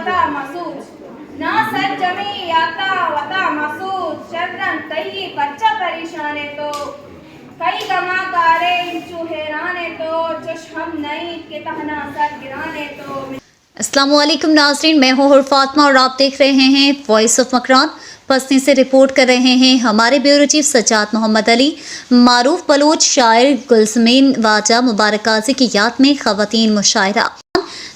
वता मसूद ना सर जमी आता वता मसूद शर्रन कई बच्चा परेशान है तो कई गमा कारे इंचू हैराने तो चुश हम नहीं के तहना सर गिराने तो। अस्सलामुअलैकुम नाज़रीन, मैं हूँ फातिमा और आप देख रहे हैं वॉइस ऑफ मकरान। पसनी से रिपोर्ट कर रहे हैं हमारे ब्यूरो चीफ सज्जाद मोहम्मद अली। मारूफ बलोच शायर गुलजमीन वाजा मुबारक काजी की याद में ख़वातीन मुशायरा,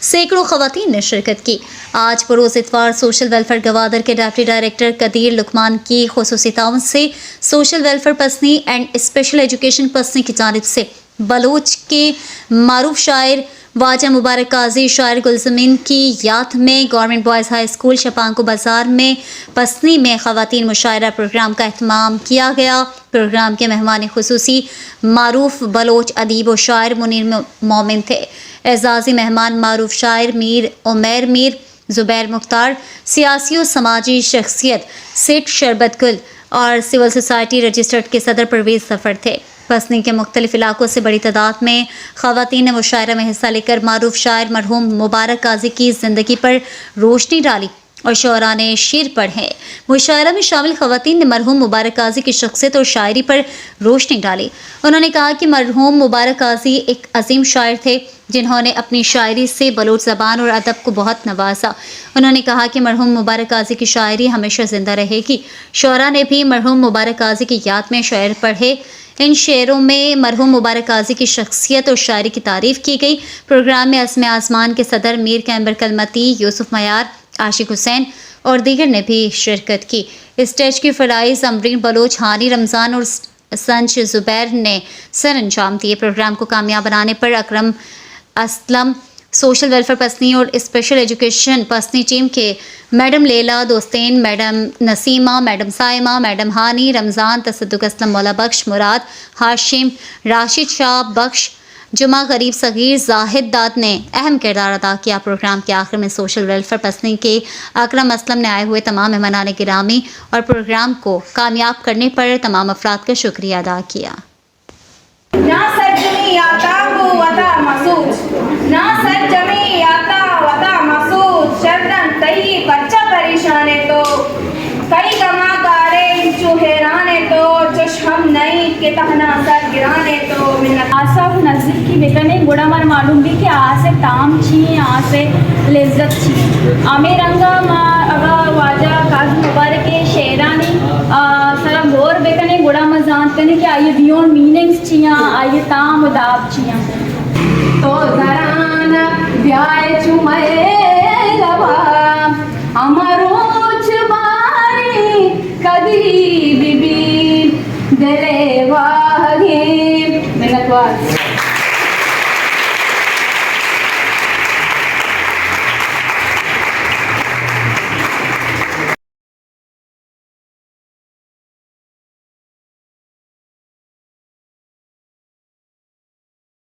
सैकड़ों ख़वातीन ने शिरकत की। आज बरोज़ इतवार सोशल वेलफेयर गवादर के डिप्टी डायरेक्टर कदीर लुकमान की खुसूसी ताउन से social welfare Pasni and special education Pasni की जानिब से बलोच के मारूफ शायर वाजा मुबारक काजी शायर गुलजमीन की याद में गवर्नमेंट बॉयज़ हाई स्कूल शपांको बाज़ार में पसनी में ख़वातीन मुशायरा प्रोग्राम का एहतमाम किया गया। प्रोग्राम के मेहमान खुसूसी मारूफ बलोच अदीब व शायर मुनीर मोमिन थे। एजाज़ी मेहमान मारूफ शायर मीर उमैर मीर, ज़ुबैर मुख्तार, सियासी और समाजी शख्सियत सेठ शरबत गुल और सिविल सोसाइटी रजिस्टर्ड के सदर परवेज़ सफ़र थे। पसनी के मुख्तलिफ इलाकों से बड़ी तादाद में ख़वातीन ने मुशायरा में हिस्सा लेकर मारूफ शायर मरहूम मुबारक काजी की ज़िंदगी पर रोशनी डाली और शोरा ने शेर पढ़े। मुशायरा में शामिल ख़वातीन ने मरहूम मुबारक काजी की शख्सियत और शायरी पर रोशनी डाली। उन्होंने कहा कि मरहूम मुबारक काजी एक अजीम शायर थे जिन्होंने अपनी शायरी से बलोच ज़बान और अदब को बहुत नवाजा। उन्होंने कहा कि मरहूम मुबारक काजी की शायरी हमेशा ज़िंदा रहेगी। शोरा ने भी मरहूम मुबारक काजी की याद में शेर पढ़े। इन शेरों में मरहूम मुबारक काजी की शख्सियत और शायरी की तारीफ़ की गई। प्रोग्राम में असम आसमान के सदर मीर कैम्बर कलमती, यूसुफ मयार, आशिक हुसैन और दीगर ने भी शिरकत की। स्टेज की फराइज अमरीन बलोच, हानी रमज़ान और संच ज़ुबैर ने सर अंजाम दिए। प्रोग्राम को कामयाब बनाने पर अकरम असलम सोशल वेलफेयर पसनी और स्पेशल एजुकेशन पसनी टीम के madam Laila Dosten, madam Naseema, madam Saima, madam Hani Ramzan, Tasadduq Aslam, Maula Bakhsh, मुराद, हाशिम, राशिद शाह बख्श, जुमा गरीब सगीर, जाहिद दाद ने अहम किरदार अदा किया। प्रोग्राम के आखिर में सोशल वेलफेयर पसनी के अकरम असलम ने आए हुए तमाम मेहमानान गिरामी और प्रोग्राम को कामयाब करने पर तमाम अफराद का शुक्रिया अदा किया। ना सर जमी आता वता मसूद ना सर जमी आता वता मसूद शर्रन कई बच्चा परेशान है तो कई गमा कारे इंचू हैराने तो चुश हम नहीं के तहना सर गिराने तो। आसफ नज़ीर की बेकने गुड़ा मन मालूम भी कि आसे ताम छी आसे लिज्जत छी आमिर अंगा मा अगा वाजा काजी मुबारक के शेरानी सरा गोर बेकने गुड़ा मजान कने कि आइए बियॉन्ड मीनिंग्स छिया आइए ताम उदाब छिया तो जराना ब्याह चुमए लबा अमरोच बारी कदी बीबी दिले वागे मिनटवार